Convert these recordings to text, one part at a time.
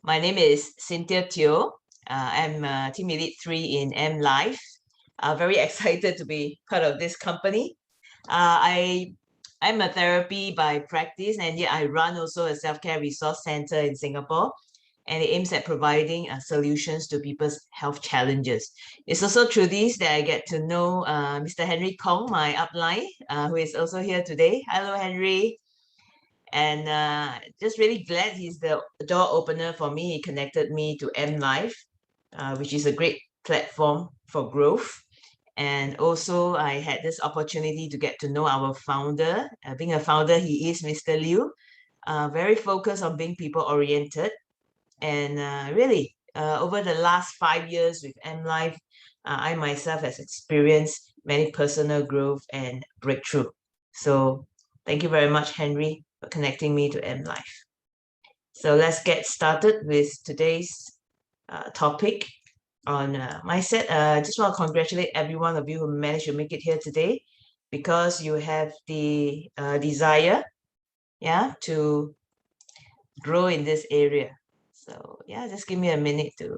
My name is Cynthia Teo. I'm Team Elite 3 in M Life. Very excited to be part of this company. I'm a therapy by practice, and yet I run also a self-care resource center in Singapore, and it aims at providing solutions to people's health challenges. It's also through this that I get to know Mr. Henry Kong, my upline, who is also here today. Hello, Henry. And just really glad he's the door opener for me. He connected me to M Life, which is a great platform for growth. And also, I had this opportunity to get to know our founder. Being a founder, he is Mr. Liu, very focused on being people oriented. And really, over the last 5 years with M Life, I myself has experienced many personal growth and breakthrough. So thank you very much, Henry, for connecting me to M Life. So let's get started with today's topic on mindset. I just want to congratulate every one of you who managed to make it here today, because you have the desire, to grow in this area. So just give me a minute to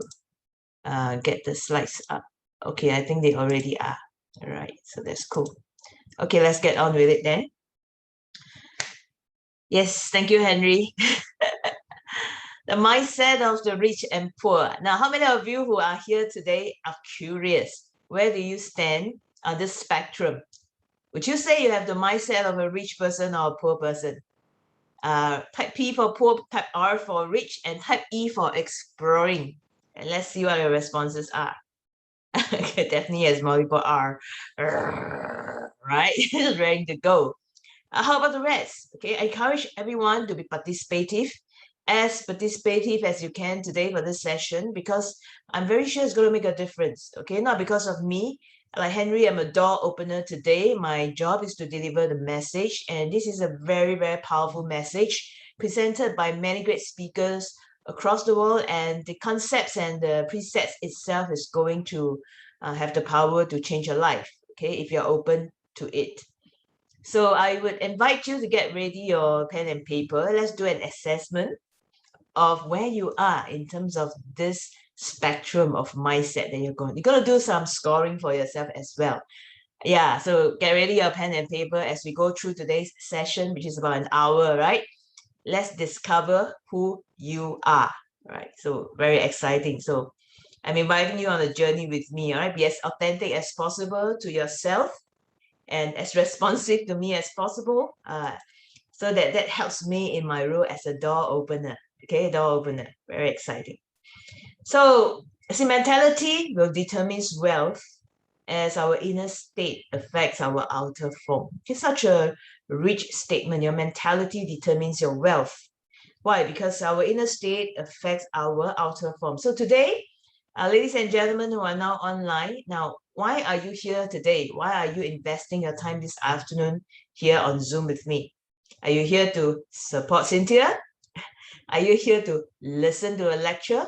get the slides up. Okay, I think they already are. All right, so that's cool. Okay, let's get on with it then. Yes, thank you, Henry. The mindset of the rich and poor. Now, how many of you who are here today are curious? Where do you stand on this spectrum? Would you say you have the mindset of a rich person or a poor person? Type P for poor, type R for rich, and type E for exploring. And let's see what your responses are. Okay, definitely has multiple R. Right? It's ready to go. How about the rest? Okay, I encourage everyone to be participative as you can today for this session, because I'm very sure it's going to make a difference. Okay, not because of me. Like Henry, I'm a door opener today. My job is to deliver the message, and this is a very, very powerful message presented by many great speakers across the world, and the concepts and the presets itself is going to have the power to change your life, okay, if you're open to it. So I would invite you to get ready your pen and paper. Let's do an assessment of where you are in terms of this spectrum of mindset that you're going to do some scoring for yourself as well. Yeah, so get ready your pen and paper as we go through today's session, which is about an hour, right? Let's discover who you are, right? So very exciting. So I'm inviting you on a journey with me, all right? Be as authentic as possible to yourself and as responsive to me as possible, so that helps me in my role as a door opener. Okay, door opener, very exciting. So see, mentality will determine wealth, as our inner state affects our outer form. It's such a rich statement. Your mentality determines your wealth. Why? Because our inner state affects our outer form. So today, ladies and gentlemen who are now online, now, why are you here today? Why are you investing your time this afternoon here on Zoom with me? Are you here to support Cynthia? Are you here to listen to a lecture?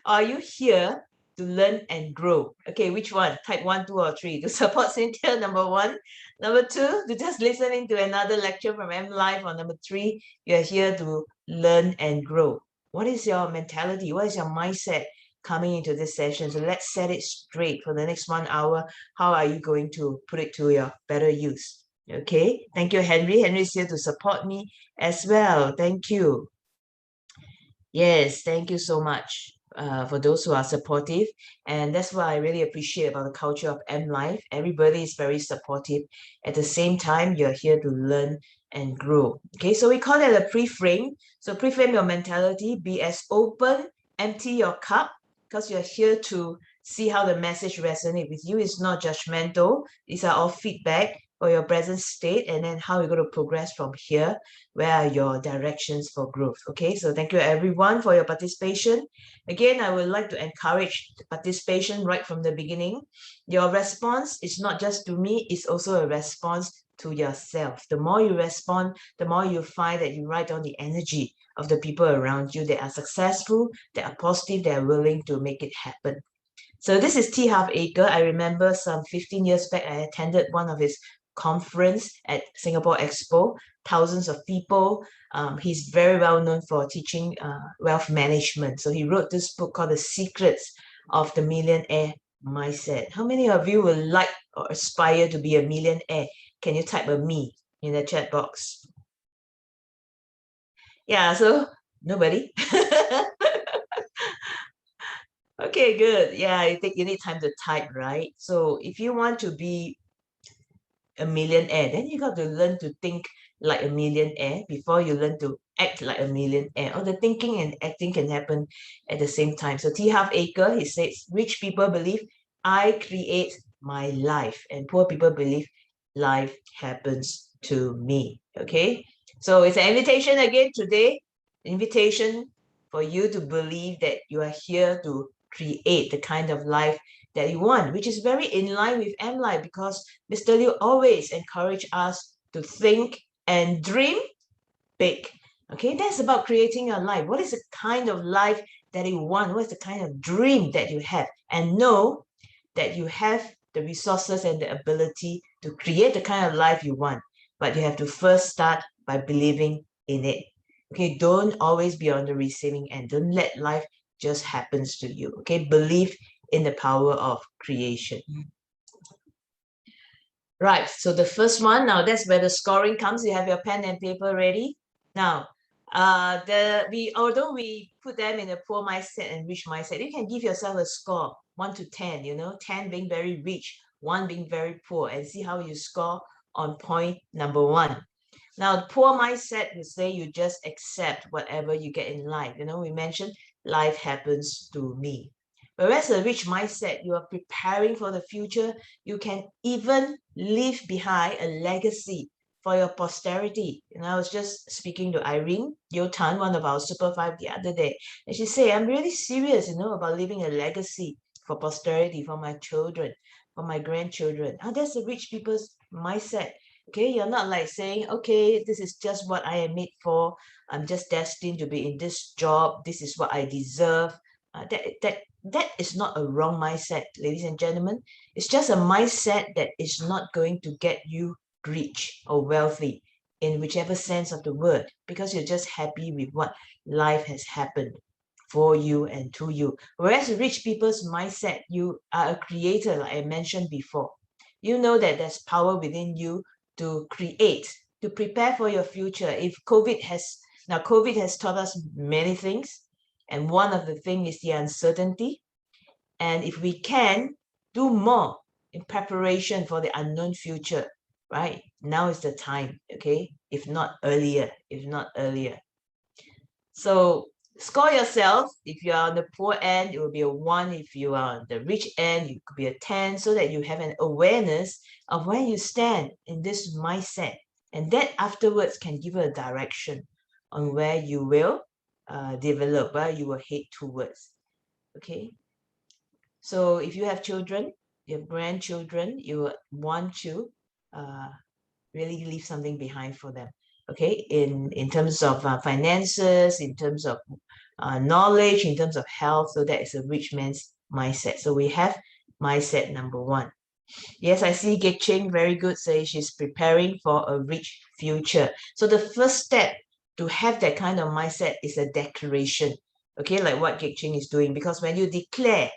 Or are you here to learn and grow? Okay, which one? Type 1, 2, or 3. To support Cynthia, number 1. Number 2, to just listening to another lecture from M Life. Or number 3, you're here to learn and grow. What is your mentality? What is your mindset coming into this session? So let's set it straight for the next 1 hour. How are you going to put it to your better use? Okay, thank you, Henry. Henry is here to support me as well. Thank you. Yes, thank you so much for those who are supportive. And that's what I really appreciate about the culture of M Life. Everybody is very supportive. At the same time, you're here to learn and grow. Okay, so we call that a pre-frame. So pre-frame your mentality, be as open, empty your cup, because you're here to see how the message resonates with you. It's not judgmental. These are all feedback for your present state, and then how you're going to progress from here. Where are your directions for growth? Okay, so thank you everyone for your participation. Again, I would like to encourage participation right from the beginning. Your response is not just to me, it's also a response to yourself. The more you respond, the more you find that you write down the energy of the people around you that are successful, that are positive, that are willing to make it happen. So this is T. Half Acre. I remember some 15 years back, I attended one of his conference at Singapore Expo, thousands of people. He's very well known for teaching wealth management. So he wrote this book called The Secrets of the Millionaire Mindset. How many of you would like or aspire to be a millionaire? Can you type a me in the chat box? Yeah, so nobody. Okay, good. Yeah, I think you need time to type, right? So if you want to be a millionaire, then you got to learn to think like a millionaire before you learn to act like a millionaire. Or the thinking and acting can happen at the same time. So T. Harv Eker, he says, rich people believe I create my life, and poor people believe life happens to me. Okay, so it's an invitation again today, invitation for you to believe that you are here to create the kind of life that you want, which is very in line with MLife, because Mr. Liu always encourage us to think and dream big. Okay, that's about creating your life. What is the kind of life that you want? What's the kind of dream that you have? And know that you have the resources and the ability to create the kind of life you want. But you have to first start by believing in it. Okay, don't always be on the receiving end. Don't let life just happens to you. Okay, believe in the power of creation. Right, so the first one, now that's where the scoring comes. You have your pen and paper ready. Now, although we put them in a poor mindset and rich mindset, you can give yourself a score 1 to 10, 10 being very rich, 1 being very poor, and see how you score on point number 1. Now, the poor mindset will say you just accept whatever you get in life. We mentioned life happens to me. Whereas a rich mindset, you are preparing for the future. You can even leave behind a legacy for your posterity. I was just speaking to Irene Yo Tan, one of our Super 5 the other day, and she said, I'm really serious, about leaving a legacy for posterity, for my children, for my grandchildren. That's the rich people's mindset. Okay, you're not like saying, okay, this is just what I am made for. I'm just destined to be in this job. This is what I deserve. That is not a wrong mindset, ladies and gentlemen. It's just a mindset that is not going to get you rich or wealthy in whichever sense of the word, because you're just happy with what life has happened for you and to you. Whereas rich people's mindset, you are a creator, like I mentioned before. You know that there's power within you to create, to prepare for your future. COVID has taught us many things, and one of the things is the uncertainty. And if we can do more in preparation for the unknown future, right? Now is the time, okay? If not earlier. So score yourself. If you are on the poor end, it will be a 1. If you are on the rich end, it could be a 10, so that you have an awareness of where you stand in this mindset. And that afterwards can give you a direction on where you will develop, where you will head towards. Okay. So if you have children, you have grandchildren, you want to really leave something behind for them. Okay, in terms of finances, in terms of knowledge, in terms of health. So that is a rich man's mindset. So we have mindset number 1. Yes, I see Gek Ching, very good, say she's preparing for a rich future. So the first step to have that kind of mindset is a declaration. Okay, like what Gek Ching is doing, because when you declare,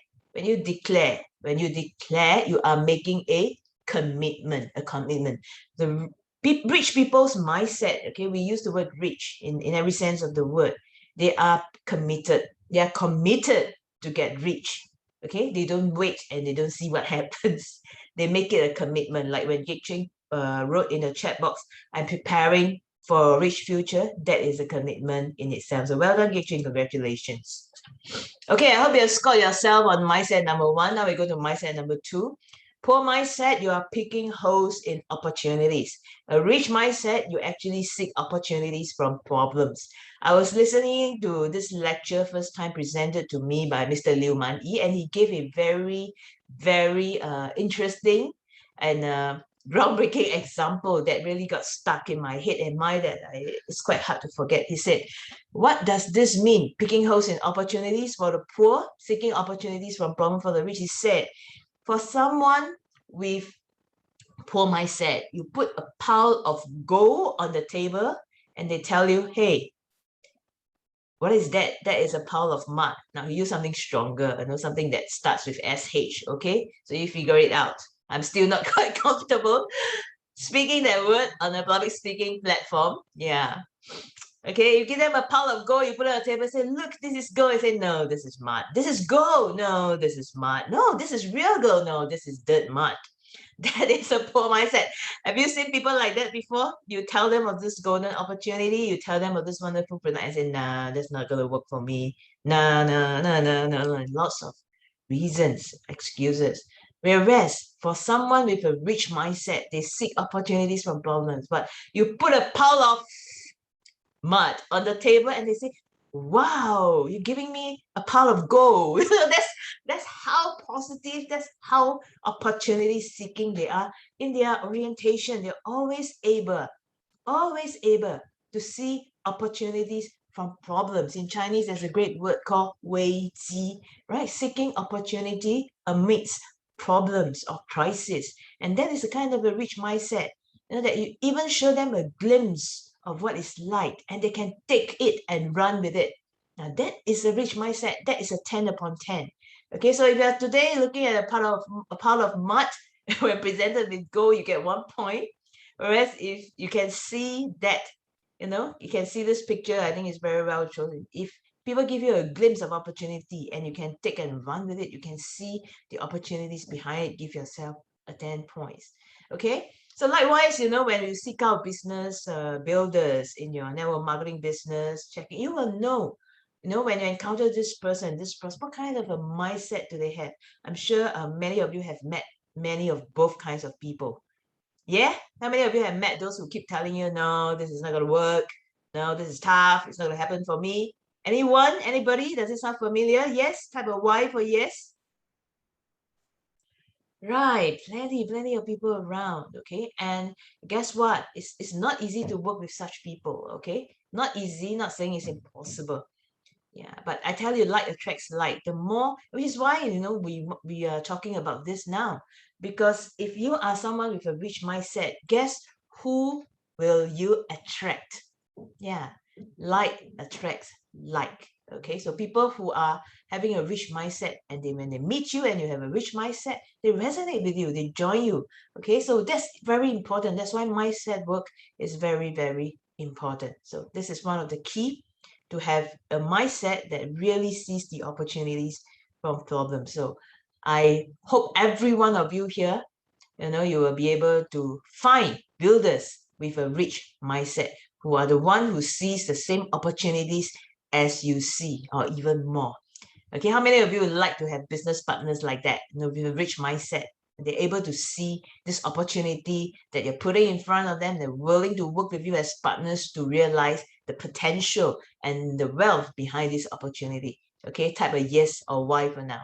you are making a commitment. The rich people's mindset, okay, we use the word rich in every sense of the word. They are committed. They are committed to get rich. Okay, they don't wait and they don't see what happens. They make it a commitment. Like when Gek Ching wrote in the chat box, I'm preparing for a rich future. That is a commitment in itself. So well done, Gek Ching. Congratulations. Okay, I hope you have scored yourself on mindset number 1. Now we go to mindset number 2. Poor mindset, you are picking holes in opportunities. A rich mindset, you actually seek opportunities from problems. I was listening to this lecture, first time presented to me by Mr. Liu Man Yi, and he gave a very, very interesting and groundbreaking example that really got stuck in my head and mind that it's quite hard to forget. He said, what does this mean? Picking holes in opportunities for the poor, seeking opportunities from problem for the rich. He said, for someone with poor mindset. You put a pile of gold on the table and they tell you, hey, what is that? That is a pile of mud. Now use something stronger, something that starts with SH, okay? So you figure it out. I'm still not quite comfortable speaking that word on a public speaking platform. Yeah. Okay, you give them a pile of gold, you put it on the table, say, look, this is gold. I say, no, this is mud. This is gold. No, this is mud. No, this is real gold. No, this is dirt mud. That is a poor mindset. Have you seen people like that before? You tell them of this golden opportunity, you tell them of this wonderful product, and say, nah, that's not going to work for me. Nah, nah, nah, nah, nah, nah. Lots of reasons, excuses. Whereas for someone with a rich mindset, they seek opportunities from problems. But you put a pile of mud on the table and they say, wow, you're giving me a pile of gold. That's how positive, that's how opportunity seeking they are in their orientation. They're always able to see opportunities from problems. In Chinese, there's a great word called 危机, right? Seeking opportunity amidst problems or crisis. And that is a kind of a rich mindset, that you even show them a glimpse of what it's like and they can take it and run with it. Now that is a rich mindset. That is a 10 upon 10. Okay, so if you are today looking at a pile of mud, when presented with gold, you get 1 point. Whereas if you can see that, you can see this picture, I think it's very well chosen. If people give you a glimpse of opportunity and you can take and run with it, you can see the opportunities behind it, give yourself a 10 points. Okay, so likewise, when you seek out business builders in your network marketing business, checking, you will know, when you encounter this person, what kind of a mindset do they have? I'm sure many of you have met many of both kinds of people. Yeah? How many of you have met those who keep telling you, no, this is not going to work. No, this is tough. It's not going to happen for me. Anyone? Anybody? Does it sound familiar? Yes? Type of Y for yes? Right. Plenty of people around. Okay. And guess what? It's not easy to work with such people. Okay. Not easy. Not saying it's impossible. Yeah, but I tell you, like attracts like. The more, which is why we are talking about this now, because if you are someone with a rich mindset, guess who will you attract? Yeah, like attracts like. Okay, so people who are having a rich mindset, and when they meet you and you have a rich mindset, they resonate with you, they join you. Okay, so that's very important. That's why mindset work is very, very important. So this is one of the key, to have a mindset that really sees the opportunities from problems. So I hope every one of you here, you will be able to find builders with a rich mindset, who are the one who sees the same opportunities as you see, or even more. Okay, how many of you would like to have business partners like that, with a rich mindset? They're able to see this opportunity that you're putting in front of them. They're willing to work with you as partners to realize the potential and the wealth behind this opportunity. Okay, type a yes or Y for now.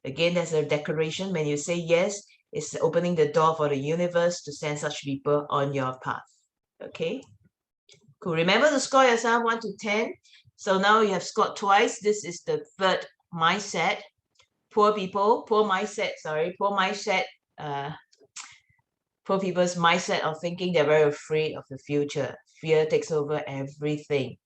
Again, there's a declaration. When you say yes, it's opening the door for the universe to send such people on your path. Okay, cool. Remember to score yourself 1 to 10. So now you have scored twice. This is the third mindset. Poor mindset. Poor people's mindset of thinking they're very afraid of the future. Fear takes over everything.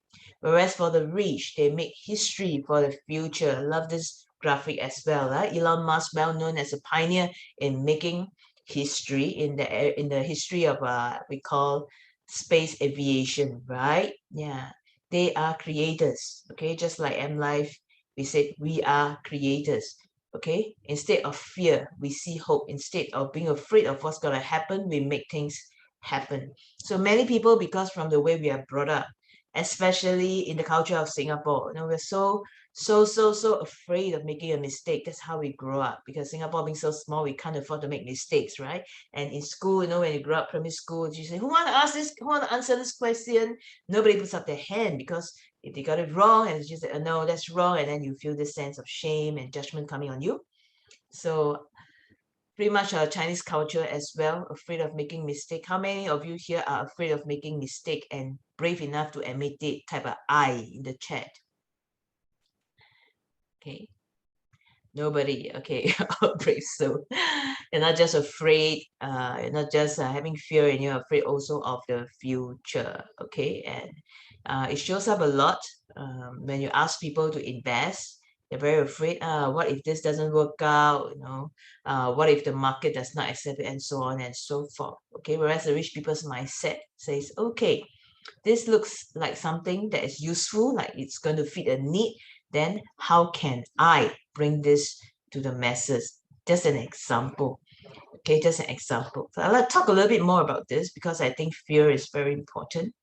Whereas for the rich, they make history for the future. I love this graphic as well. Elon Musk, well known as a pioneer in making history in the history of we call space aviation, right? Yeah, they are creators. Okay, just like M Life, we said we are creators. Okay, instead of fear, we see hope. Instead of being afraid of what's going to happen, we make things happen. So many people, because from the way we are brought up, especially in the culture of Singapore, we're so afraid of making a mistake. That's how we grow up, because Singapore being so small, we can't afford to make mistakes, right? And in school, when you grow up, primary school, you say, who want to ask this, who want to answer this question? Nobody puts up their hand, because if they got it wrong, and it's just like, oh, no, that's wrong, and then you feel this sense of shame and judgment coming on you. So pretty much our Chinese culture as well, afraid of making mistake. How many of you here are afraid of making mistake and brave enough to admit it? Type a I in the chat. Okay, nobody. Okay, brave soul. You're not just afraid, you're not just having fear, and you're afraid also of the future. Okay, and it shows up a lot when you ask people to invest. They're very afraid. What if this doesn't work out? What if the market does not accept it, and so on and so forth. Okay, whereas the rich people's mindset says, okay, this looks like something that is useful, like it's going to fit a need. Then how can I bring this to the masses? Just an example. Okay, just an example. So I'll talk a little bit more about this because I think fear is very important.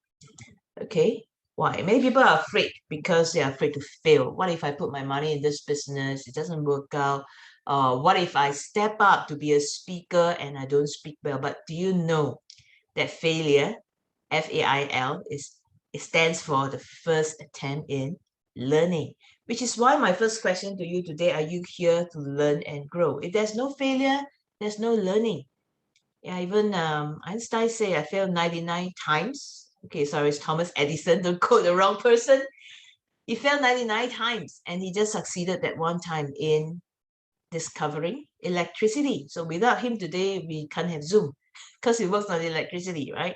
Okay, why? Many people are afraid because they are afraid to fail. What if I put my money in this business, it doesn't work out? What if I step up to be a speaker and I don't speak well? But do you know that failure, FAIL, it stands for the first attempt in learning, which is why my first question to you today, are you here to learn and grow? If there's no failure, there's no learning. Yeah, even Einstein say I failed 99 times. Okay, sorry, it's Thomas Edison, don't quote the wrong person. He failed 99 times and he just succeeded that one time in discovering electricity. So without him today, we can't have Zoom because it works on electricity, right?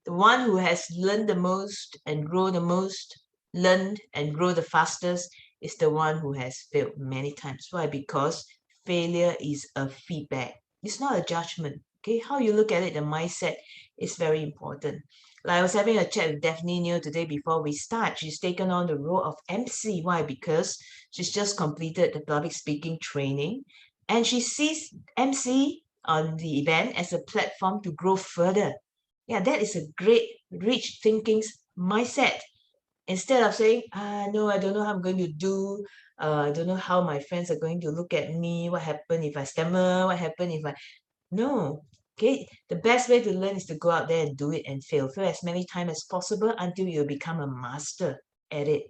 The one who has learned the most and grown the most, learned and grow the fastest, is the one who has failed many times. Why? Because failure is a feedback. It's not a judgment. Okay, how you look at it, the mindset is very important. Like I was having a chat with Daphne Neal today before we start. She's taken on the role of MC. Why? Because she's just completed the public speaking training and she sees MC on the event as a platform to grow further. Yeah, that is a great rich thinking's mindset. Instead of saying, no, I don't know how I'm going to do, I don't know how my friends are going to look at me, what happened if I stammer, what happened if I... No. Okay, the best way to learn is to go out there and do it and fail as many times as possible until you become a master at it.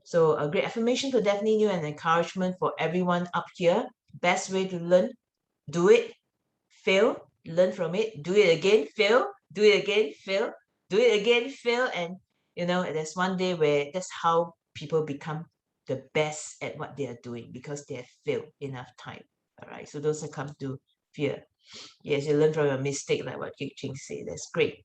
So a great affirmation for Daphne Neal and encouragement for everyone up here. Best way to learn, do it, fail, learn from it, do it again, fail, do it again, fail, do it again, fail. And there's one day where that's how people become the best at what they are doing because they have failed enough time. All right, so those that come to fear. Yes, you learn from your mistake, like what Kik Ching said. That's great.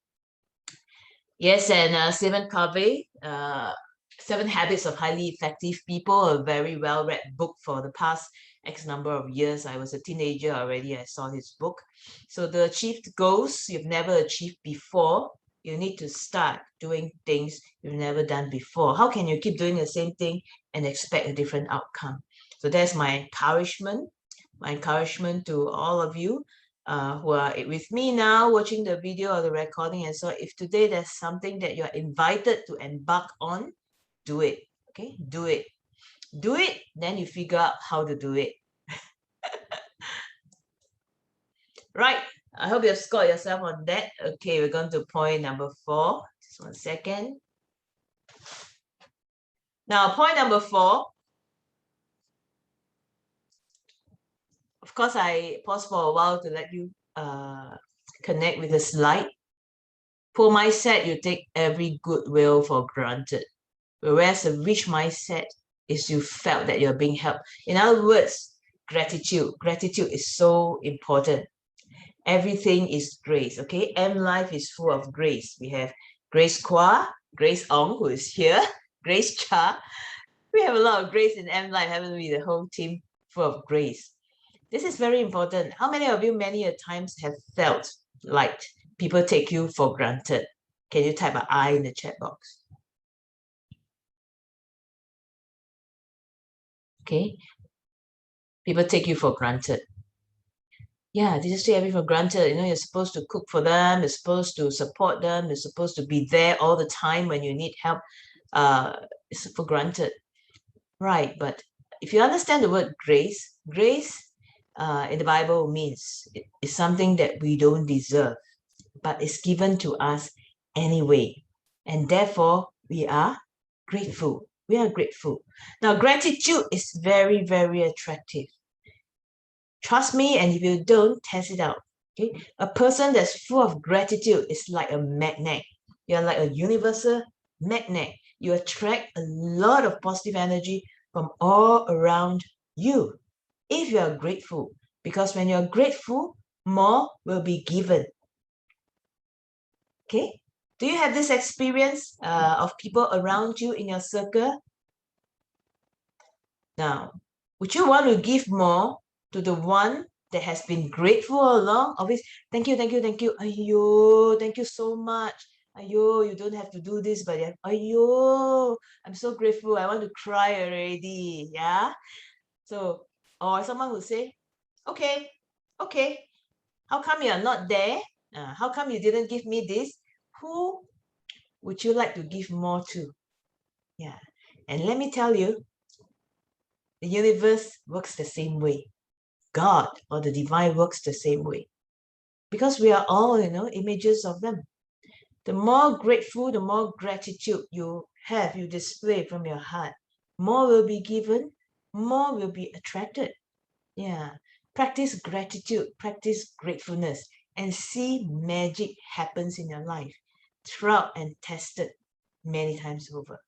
Yes, and Stephen Covey, 7 Habits of Highly Effective People, a very well-read book for the past X number of years. I was a teenager already, I saw his book. So the achieved goals you've never achieved before, you need to start doing things you've never done before. How can you keep doing the same thing and expect a different outcome? So that's my encouragement to all of you who are with me now, watching the video or the recording. And so if today there's something that you're invited to embark on, do it. Okay, do it. Do it, then you figure out how to do it. Right, I hope you've scored yourself on that. Okay, we're going to point number 4. Just 1 second. Now, point number 4. Of course, I paused for a while to let you connect with the slide. Poor mindset, you take every goodwill for granted. Whereas a rich mindset is you felt that you're being helped. In other words, gratitude. Gratitude is so important. Everything is grace, okay? M Life is full of grace. We have Grace Kwa, Grace Ong, who is here, Grace Cha. We have a lot of grace in M Life, haven't we? The whole team full of grace. This is very important. How many of you many a times have felt like people take you for granted? Can you type an I in the chat box? Okay. People take you for granted. Yeah, they just take everything for granted. You're supposed to cook for them, you're supposed to support them, you're supposed to be there all the time when you need help. It's for granted. Right, but if you understand the word grace, grace in the Bible means it's something that we don't deserve, but it's given to us anyway. And therefore, we are grateful. We are grateful. Now, gratitude is very, very attractive. Trust me, and if you don't, test it out. Okay, a person that's full of gratitude is like a magnet. You're like a universal magnet. You attract a lot of positive energy from all around you. If you are grateful, Because when you're grateful, more will be given. Okay? Do you have this experience of people around you in your circle? Now, would you want to give more to the one that has been grateful all along? Always, thank you, thank you, thank you. Ayo, thank you so much. Ayo, you don't have to do this, but ayo, I'm so grateful. I want to cry already. Yeah. So, or someone will say, okay, okay, how come you're not there? How come you didn't give me this? Who would you like to give more to? Yeah. And let me tell you, the universe works the same way. God or the divine works the same way. Because we are all, images of them. The more grateful, the more gratitude you have, you display from your heart, more will be given, more will be attracted. Yeah. Practice gratitude, practice gratefulness, and see magic happens in your life. Tried and tested many times over.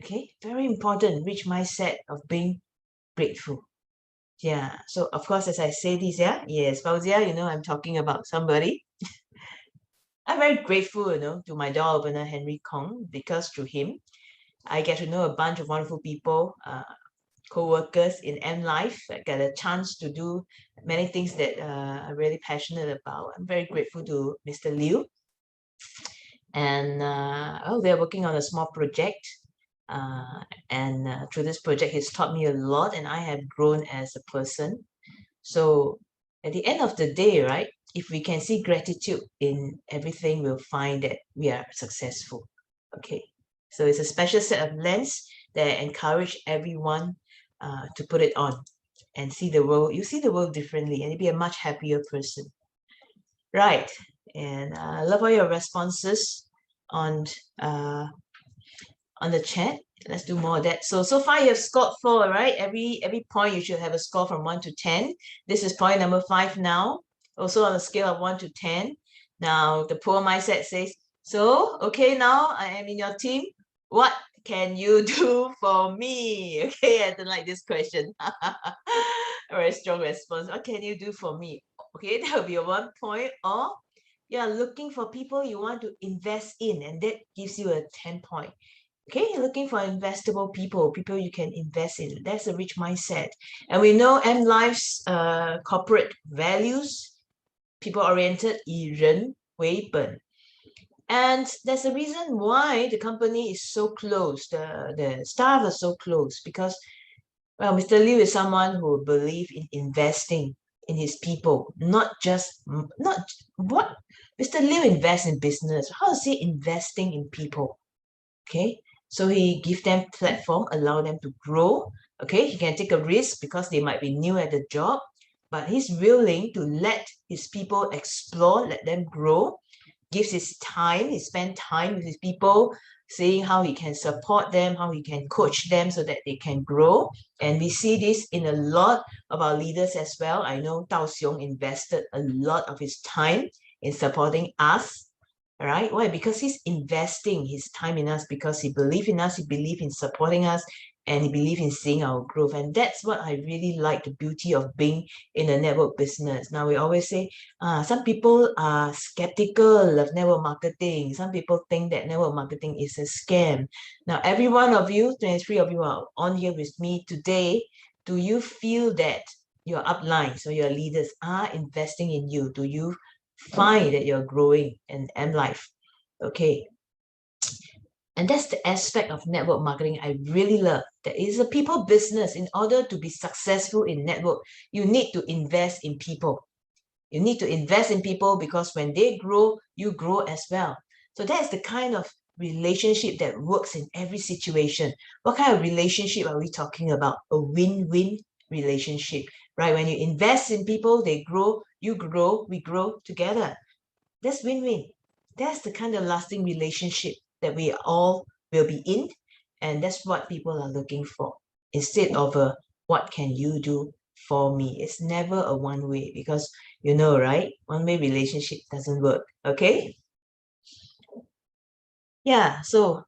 Okay, very important, rich mindset of being grateful. Yeah, so of course, as I say this, yes, Fauzia, I'm talking about somebody. I'm very grateful, to my door opener, Henry Kong, because through him, I get to know a bunch of wonderful people, co-workers in M Life. I get a chance to do many things that I'm really passionate about. I'm very grateful to Mr. Liu. And they're working on a small project. And through this project, he's taught me a lot, and I have grown as a person. So at the end of the day, right, if we can see gratitude in everything, we'll find that we are successful. Okay, so it's a special set of lens that I encourage everyone to put it on and see the world. You see the world differently, and you'll be a much happier person. Right, and I love all your responses on the chat. Let's do more of that. So far you have scored 4, right? Every point you should have a score from 1 to 10. This is point number 5 now. Also on a scale of 1 to 10. Now the poor mindset says, so okay, now I am in your team. What can you do for me? Okay, I don't like this question. A very strong response. What can you do for me? Okay, that will be a 1 point. Or you're looking for people you want to invest in, and that gives you a 10 point. Okay, you're looking for investable people you can invest in. That's a rich mindset. And we know M Life's corporate values, people-oriented, 以人为本. And there's a reason why the company is so close, the staff are so close, because, well, Mr. Liu is someone who believes in investing in his people, not what Mr. Liu invests in business. How is he investing in people? Okay, so he gives them platform, allow them to grow. Okay, he can take a risk because they might be new at the job, but he's willing to let his people explore, let them grow, gives his time, he spends time with his people, seeing how he can support them, how he can coach them so that they can grow. And we see this in a lot of our leaders as well. I know Dao Xiong invested a lot of his time in supporting us. Right? Why? Because he's investing his time in us, because he believes in us, he believes in supporting us, and he believes in seeing our growth. And that's what I really like, the beauty of being in a network business. Now, we always say, some people are skeptical of network marketing. Some people think that network marketing is a scam. Now, every one of you, 23 of you are on here with me today. Do you feel that your upline, so your leaders, are investing in you? Do you find that you're growing in M Life? Okay. And that's the aspect of network marketing I really love. That is a people business. In order to be successful in network, you need to invest in people. You need to invest in people, because when they grow, you grow as well. So that's the kind of relationship that works in every situation. What kind of relationship are we talking about? A win-win relationship, right? When you invest in people, they grow, you grow, we grow together. That's win-win. That's the kind of lasting relationship that we all will be in. And that's what people are looking for, instead of a what can you do for me. It's never a one-way, because right, one-way relationship doesn't work. Okay, yeah, so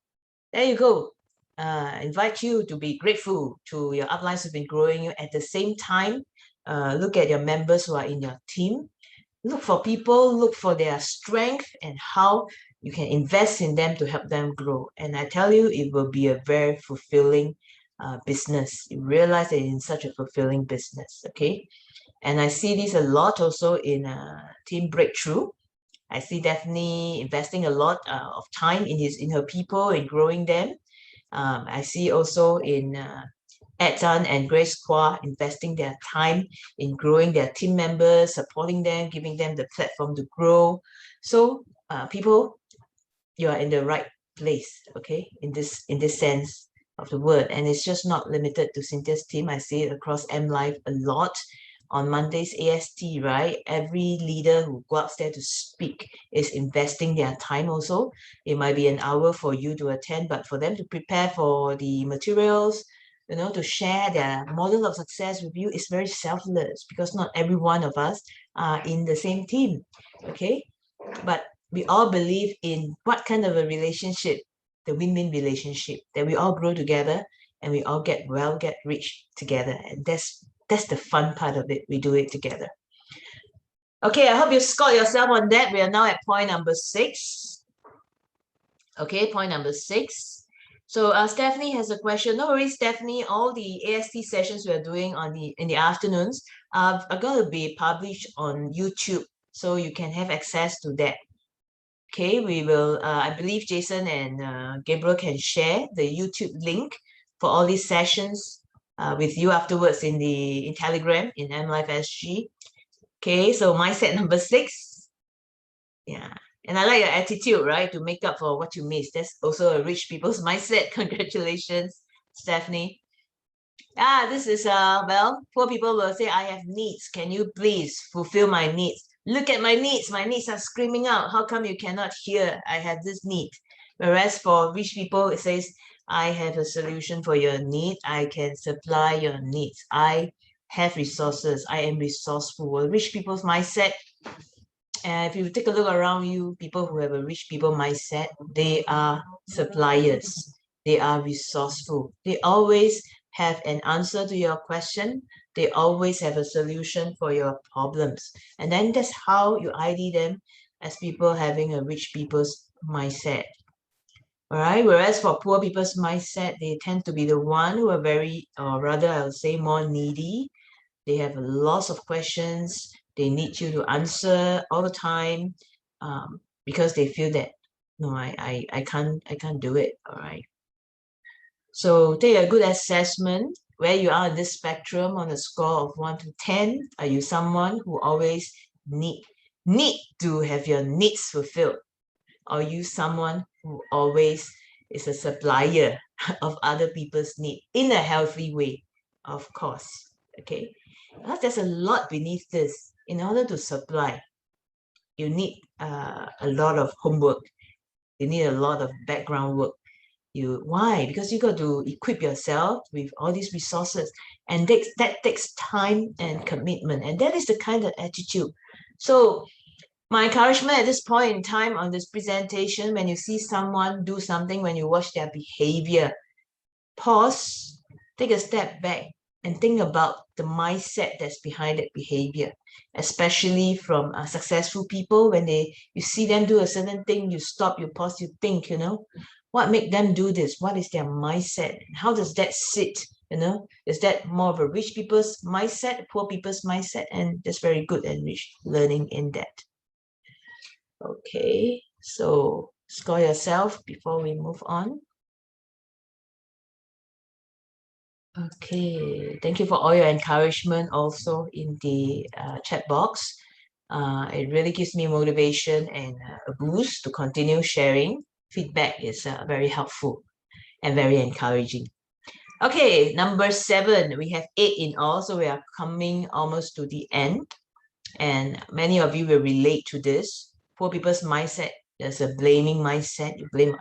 there you go. Invite you to be grateful to your uplines who've been growing you. At the same time, look at your members who are in your team. Look for people, look for their strength and how you can invest in them to help them grow. And I tell you, it will be a very fulfilling business. You realize that it's such a fulfilling business, okay? And I see this a lot also in Team Breakthrough. I see Daphne investing a lot of time in her people, in growing them. I see also in Ed Tan and Grace Kwa investing their time in growing their team members, supporting them, giving them the platform to grow. So people, you are in the right place, okay, in this sense of the word. And it's just not limited to Cynthia's team. I see it across M Life a lot. On Mondays, AST, right? Every leader who goes there to speak is investing their time also. It might be an hour for you to attend, but for them to prepare for the materials, to share their model of success with you is very selfless because not every one of us are in the same team, okay? But we all believe in what kind of a relationship, the win-win relationship, that we all grow together and we all get rich together. And that's the fun part of it. We do it together. Okay, I hope you scored yourself on that. We are now at point number 6. Okay, point number 6. So Stephanie has a question. No worries, Stephanie. All the AST sessions we are doing in the afternoons are going to be published on YouTube, so you can have access to that. Okay, we will, I believe Jason and Gabriel can share the YouTube link for all these sessions with you afterwards in Telegram, in MLive SG. Okay, so mindset number 6. Yeah, and I like your attitude, right? To make up for what you missed. That's also a rich people's mindset. Congratulations, Stephanie. This is, well, poor people will say, I have needs. Can you please fulfill my needs? Look at my needs. My needs are screaming out. How come you cannot hear? I have this need. Whereas for rich people, it says, I have a solution for your need. I can supply your needs. I have resources. I am resourceful. Well, rich people's mindset. And if you take a look around you, people who have a rich people mindset, they are suppliers. They are resourceful. They always have an answer to your question. They always have a solution for your problems. And then that's how you ID them as people having a rich people's mindset. All right. Whereas for poor people's mindset, they tend to be the one who are very, or rather, I would say more needy. They have lots of questions. They need you to answer all the time because they feel that, no, I can't do it. All right. So take a good assessment where you are in this spectrum on a score of 1 to 10. Are you someone who always need to have your needs fulfilled? Or are you someone who always is a supplier of other people's need in a healthy way? Of course. Okay. Because there's a lot beneath this. In order to supply, you need a lot of homework. You need a lot of background work. Why? Because you got to equip yourself with all these resources, and that takes time and commitment, and that is the kind of attitude. So my encouragement at this point in time on this presentation, when you see someone do something, when you watch their behavior, pause, take a step back, and think about the mindset that's behind that behavior, especially from successful people. When you see them do a certain thing, you stop, you pause, you think, what make them do this? What is their mindset? How does that sit? Is that more of a rich people's mindset, poor people's mindset? And that's very good and rich learning in that. Okay, so score yourself before we move on. Okay, thank you for all your encouragement also in the chat box. It really gives me motivation and a boost to continue sharing. Feedback is very helpful and very encouraging. Okay, number 7, we have 8 in all, so we are coming almost to the end. And many of you will relate to this. Poor people's mindset, there's a blaming mindset. You blame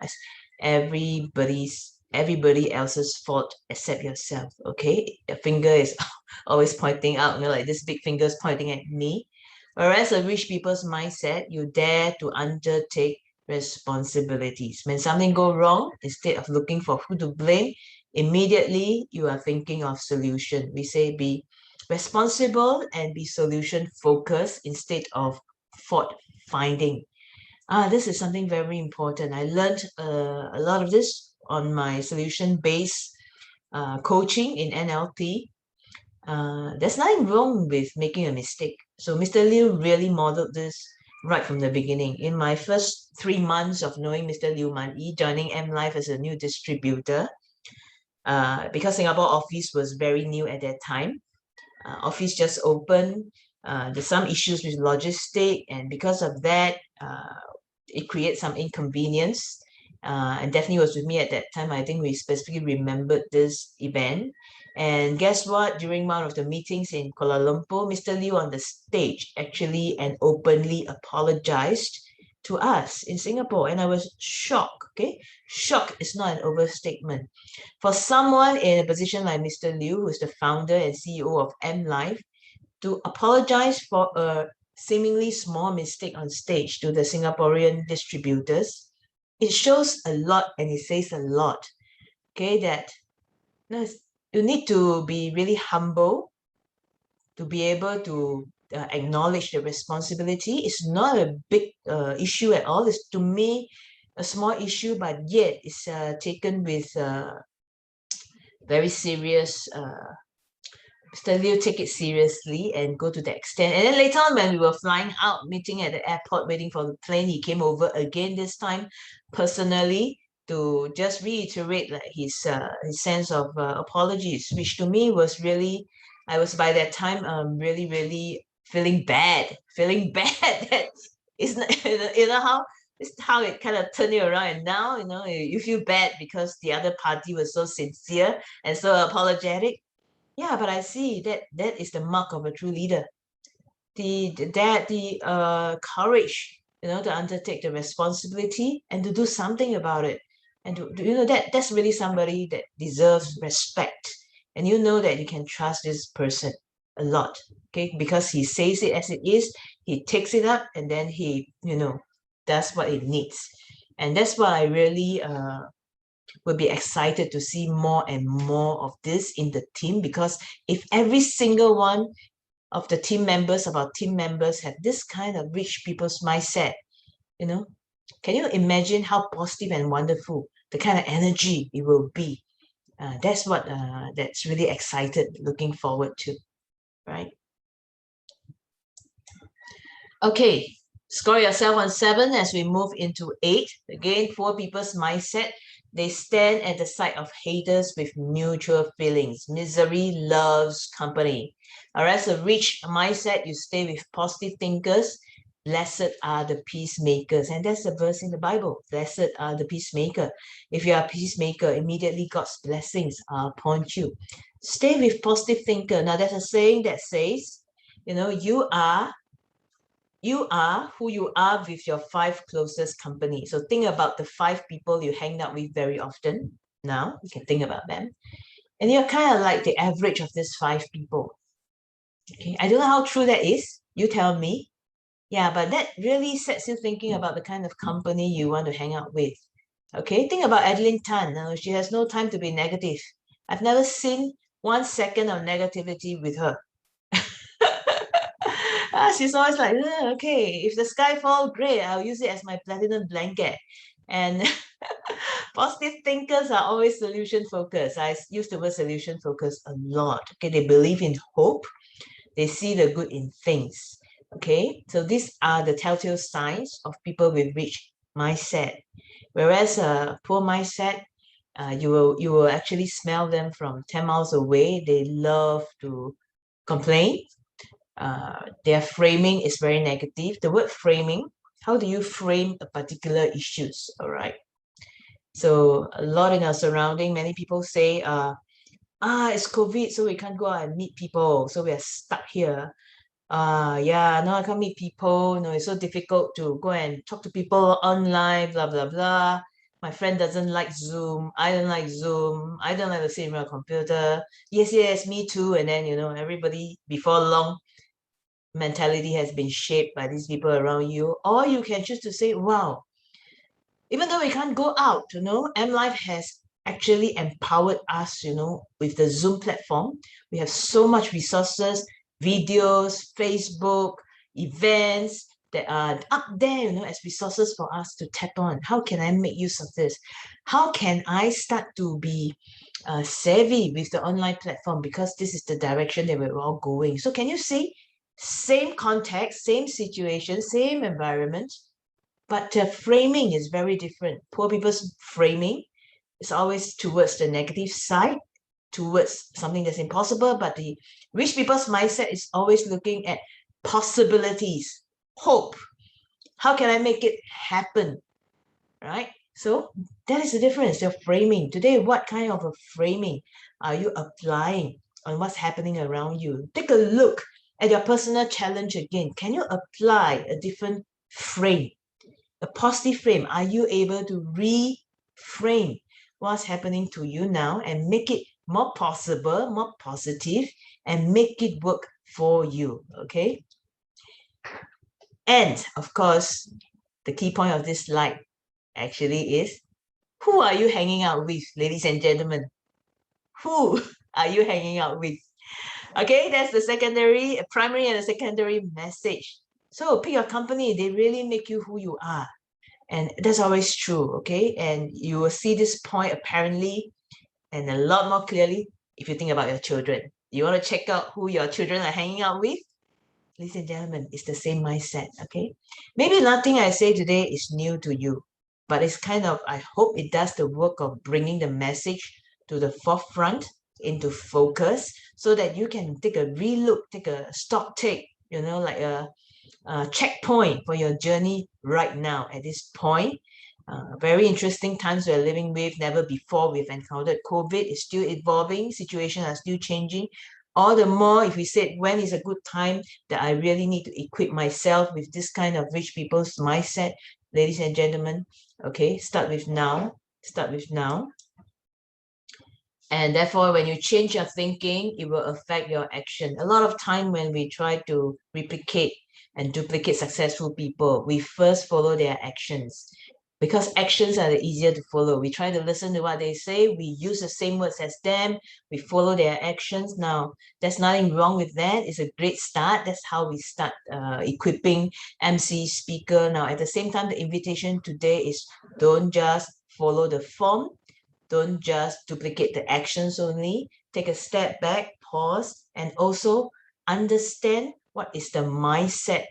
everybody else's fault except yourself. Okay, your finger is always pointing out, like this big finger is pointing at me. Whereas a rich people's mindset, you dare to undertake responsibilities. When something goes wrong, instead of looking for who to blame, immediately you are thinking of solution. We say be responsible and be solution focused instead of fault finding. This is something very important. I learned a lot of this on my solution-based coaching in NLP. There's nothing wrong with making a mistake. So Mr. Liu really modeled this right from the beginning. In my first 3 months of knowing Mr. Liu Man Yi, joining M Life as a new distributor, because Singapore office was very new at that time. Office just opened. There's some issues with logistic, and because of that, it creates some inconvenience. And Daphne was with me at that time. I think we specifically remembered this event. And guess what? During one of the meetings in Kuala Lumpur, Mr. Liu on the stage actually and openly apologized to us in Singapore. And I was shocked, okay? Shock is not an overstatement. For someone in a position like Mr. Liu, who is the founder and CEO of M Life, to apologize for a seemingly small mistake on stage to the Singaporean distributors, it shows a lot and it says a lot, okay, that you need to be really humble to be able to acknowledge the responsibility. It's not a big issue at all. It's, to me, a small issue, but yet it's taken with very serious Mr. Liu take it seriously and go to the extent. And then later on, when we were flying out, meeting at the airport, waiting for the plane, he came over again, this time personally, to just reiterate like his sense of apologies, which to me was really, I was by that time really, really feeling bad that it's not, you know how it's how it kind of turned you around, and now you feel bad because the other party was so sincere and so apologetic. Yeah, but I see that that is the mark of a true leader. The courage, to undertake the responsibility and to do something about it. And that's really somebody that deserves respect. And you know that you can trust this person a lot, okay? Because he says it as it is, he takes it up, and then he, does what it needs. And that's why I really will be excited to see more and more of this in the team, because if every single one of the team members, of our team members, have this kind of rich people's mindset, can you imagine how positive and wonderful the kind of energy it will be? That's what that's really excited, looking forward to, right? Okay, score yourself on 7 as we move into 8. Again, poor people's mindset. They stand at the side of haters with mutual feelings. Misery loves company. Whereas a rich mindset, you stay with positive thinkers. Blessed are the peacemakers. And that's the verse in the Bible. Blessed are the peacemaker. If you are a peacemaker, immediately God's blessings are upon you. Stay with positive thinker. Now, there's a saying that says, you are who you are with your 5 closest company. So think about the 5 people you hang out with very often. Now you can think about them. And you're kind of like the average of these 5 people. Okay, I don't know how true that is. You tell me. Yeah, but that really sets you thinking about the kind of company you want to hang out with. Okay, think about Adeline Tan. Now, she has no time to be negative. I've never seen 1 second of negativity with her. She's always like, okay, if the sky falls, great, I'll use it as my platinum blanket. And positive thinkers are always solution focused. I use the word solution focused a lot. Okay, they believe in hope. They see the good in things. Okay, so these are the telltale signs of people with rich mindset. Whereas a poor mindset, you will actually smell them from 10 miles away. They love to complain. Their framing is very negative. The word framing, how do you frame a particular issues? All right. So a lot in our surrounding, many people say, it's COVID, so we can't go out and meet people. So we are stuck here. Yeah, no, I can't meet people. No, it's so difficult to go and talk to people online, blah, blah, blah. My friend doesn't like Zoom. I don't like Zoom. I don't like to sit in a computer. Yes, me too. And then, everybody before long, mentality has been shaped by these people around you. Or you can choose to say, wow, even though we can't go out, M Life has actually empowered us, with the Zoom platform. We have so much resources, videos, Facebook, events that are up there, as resources for us to tap on. How can I make use of this? How can I start to be savvy with the online platform? Because this is the direction that we're all going. So can you see, same context, same situation, same environment, but the framing is very different. Poor people's framing is always towards the negative side, towards something that's impossible, but the rich people's mindset is always looking at possibilities, hope. How can I make it happen? Right? So that is the difference, your framing. Today, what kind of a framing are you applying on what's happening around you? Take a look at your personal challenge again. Can you apply a different frame, a positive frame? Are you able to reframe what's happening to you now and make it more possible, more positive, and make it work for you? Okay. And of course, the key point of this slide actually is, who are you hanging out with, ladies and gentlemen? Who are you hanging out with? Okay, that's the secondary, primary and a secondary message. So pick your company, they really make you who you are. And that's always true, okay? And you will see this point apparently and a lot more clearly if you think about your children. You want to check out who your children are hanging out with? Ladies and gentlemen, it's the same mindset, okay? Maybe nothing I say today is new to you, but it's kind of, I hope it does the work of bringing the message to the forefront, into focus, so that you can take a relook, take a stock take, like a checkpoint for your journey right now at this point. Very interesting times we're living with. Never before we've encountered COVID. It's still evolving. Situations are still changing. All the more if we said, when is a good time that I really need to equip myself with this kind of rich people's mindset? Ladies and gentlemen, okay, start with now. Start with now. And therefore, when you change your thinking, it will affect your action. A lot of time when we try to replicate and duplicate successful people, we first follow their actions, because actions are the easier to follow. We try to listen to what they say, we use the same words as them, we follow their actions. Now, there's nothing wrong with that. It's a great start. That's how we start equipping MC speaker. Now, at the same time, the invitation today is, don't just follow the form, don't just duplicate the actions only. Take a step back, pause, and also understand what is the mindset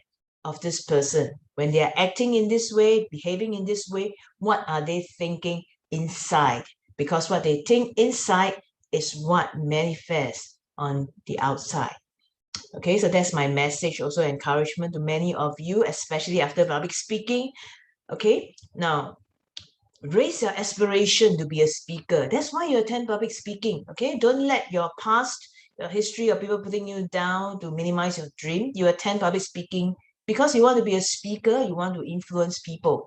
of this person. When they are acting in this way, behaving in this way, what are they thinking inside? Because what they think inside is what manifests on the outside. Okay, so that's my message, also encouragement to many of you, especially after public speaking. Okay, now, raise your aspiration to be a speaker. That's why you attend public speaking, okay? Don't let your past, your history, or people putting you down to minimize your dream. You attend public speaking because you want to be a speaker, you want to influence people.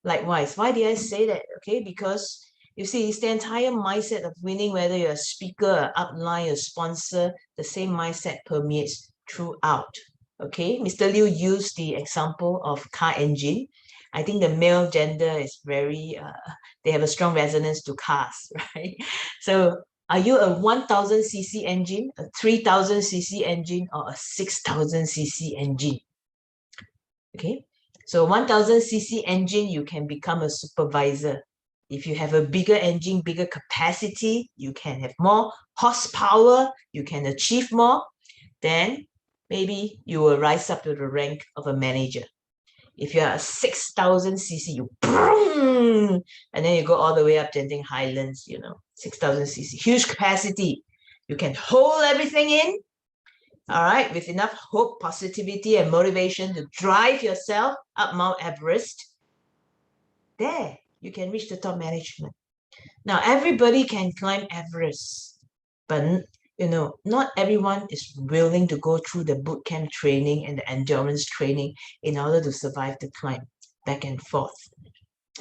Likewise, why did I say that? Okay, because you see, it's the entire mindset of winning, whether you're a speaker, an upline, a sponsor, the same mindset permeates throughout. Okay, Mr. Liu used the example of car engine. I think the male gender is very, they have a strong resonance to cars, right? So are you a 1000cc engine, a 3000cc engine, or a 6000cc engine? Okay, so 1000cc engine, you can become a supervisor. If you have a bigger engine, bigger capacity, you can have more horsepower, you can achieve more, then maybe you will rise up to the rank of a manager. If you're a 6000cc, you boom, and then you go all the way up Genting Highlands, 6000cc, huge capacity. You can hold everything in, all right, with enough hope, positivity, and motivation to drive yourself up Mount Everest. There, you can reach the top management. Now, everybody can climb Everest, but not everyone is willing to go through the boot camp training and the endurance training in order to survive the climb back and forth.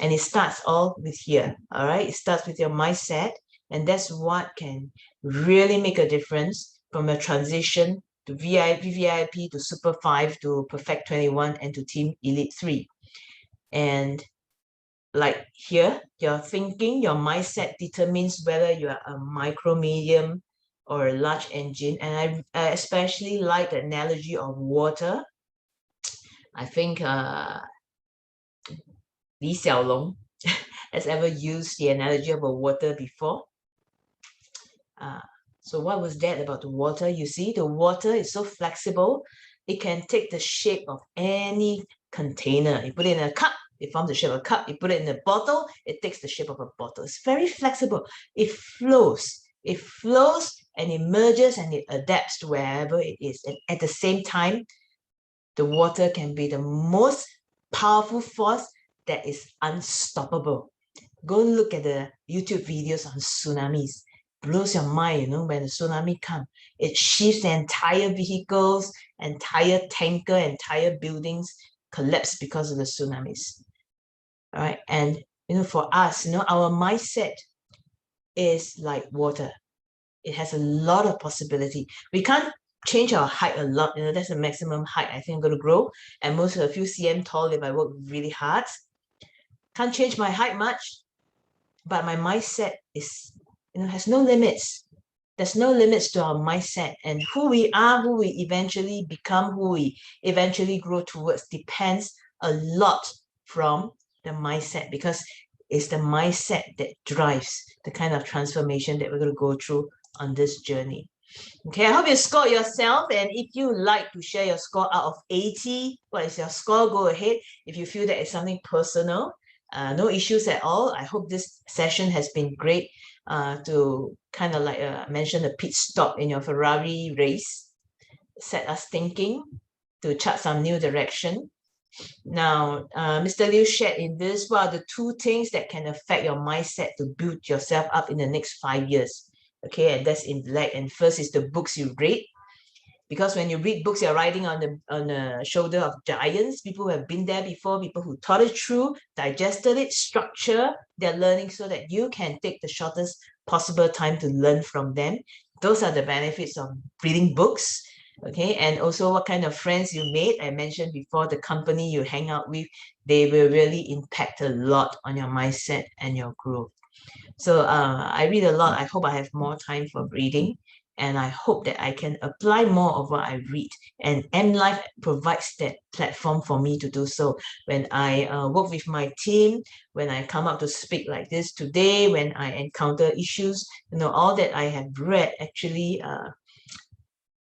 And it starts all with here, all right? It starts with your mindset, and that's what can really make a difference from a transition to VIP to Super 5 to Perfect 21 and to Team Elite 3. And like here, your thinking, your mindset determines whether you are a micro, medium, or a large engine. And I especially like the analogy of water. I think Li Xiaolong has ever used the analogy of a water before. So what was that about the water? You see, the water is so flexible. It can take the shape of any container. You put it in a cup, it forms the shape of a cup. You put it in a bottle, it takes the shape of a bottle. It's very flexible. It flows. It flows and it merges and it adapts to wherever it is. And at the same time, the water can be the most powerful force that is unstoppable. Go look at the YouTube videos on tsunamis. Blows your mind, when the tsunami comes. It shifts the entire vehicles, entire tanker, entire buildings collapse because of the tsunamis. All right. And, for us, our mindset is like water. It has a lot of possibility. We can't change our height a lot. That's the maximum height I think I'm going to grow. And most of a few cm tall if I work really hard. Can't change my height much, but my mindset is, has no limits. There's no limits to our mindset, and who we are, who we eventually become, who we eventually grow towards depends a lot from the mindset, because it's the mindset that drives the kind of transformation that we're going to go through on this journey. Okay, I hope you score yourself, and if you like to share your score out of 80, what is your score? Go ahead. If you feel that it's something personal, no issues at all. I hope this session has been great to kind of like mention a pit stop in your Ferrari race, set us thinking to chart some new direction. Now, Mr. Liu shared in this, what are the 2 things that can affect your mindset to build yourself up in the next 5 years? Okay, and that's in black. And first is the books you read. Because when you read books, you're riding on the shoulder of giants, people who have been there before, people who thought it through, digested it, structure their learning so that you can take the shortest possible time to learn from them. Those are the benefits of reading books. Okay, and also what kind of friends you made. I mentioned before, the company you hang out with, they will really impact a lot on your mindset and your growth. So I read a lot. I hope I have more time for reading, and I hope that I can apply more of what I read. And MLife provides that platform for me to do so. When I work with my team, when I come up to speak like this today, when I encounter issues, all that I have read actually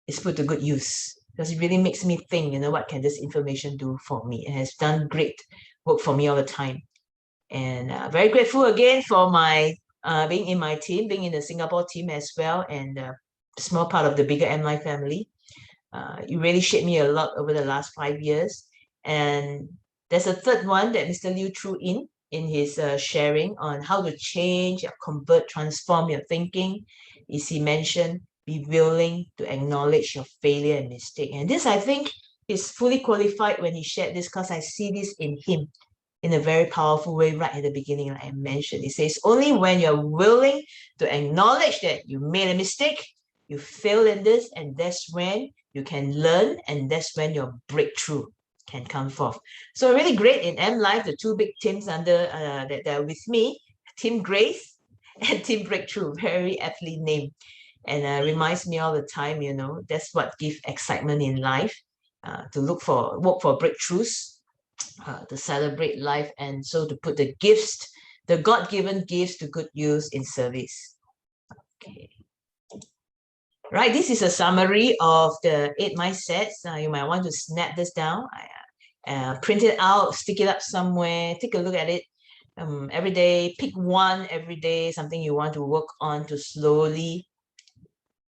is put to good use, because it really makes me think, what can this information do for me? It has done great work for me all the time. And very grateful again for my being in my team, being in the Singapore team as well, and small part of the bigger MLife family. You really shaped me a lot over the last 5 years. And there's a third one that Mr. Liu threw in his sharing on how to change, convert, transform your thinking. Is he mentioned, be willing to acknowledge your failure and mistake. And this, I think, is fully qualified when he shared this, because I see this in him in a very powerful way right at the beginning, like I mentioned. It says, only when you're willing to acknowledge that you made a mistake, you failed in this, and that's when you can learn, and that's when your breakthrough can come forth. So really great in MLife, the 2 big teams under that are with me, Team Grace and Team Breakthrough, very aptly named. And reminds me all the time, that's what gives excitement in life, to work for breakthroughs, to celebrate life, and so to put the gifts, the God-given gifts, to good use in service. Okay. Right, this is a summary of the 8 mindsets. You might want to snap this down, print it out, stick it up somewhere, take a look at it every day. Pick one every day, something you want to work on to slowly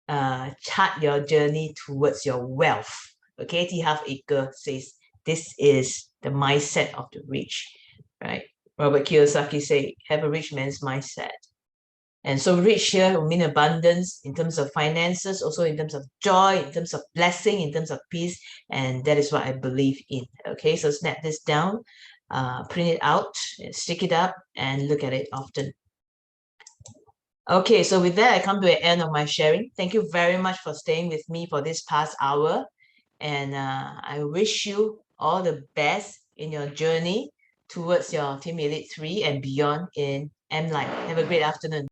chart your journey towards your wealth. Okay, T. Half Acre says this is the mindset of the rich, right? Robert Kiyosaki say, have a rich man's mindset. And so rich here will mean abundance in terms of finances, also in terms of joy, in terms of blessing, in terms of peace. And that is what I believe in. Okay, so snap this down, print it out, stick it up, and look at it often. Okay, so with that, I come to the end of my sharing. Thank you very much for staying with me for this past hour. And I wish you all the best in your journey towards your Team Elite 3 and beyond in M Life. Have a great afternoon.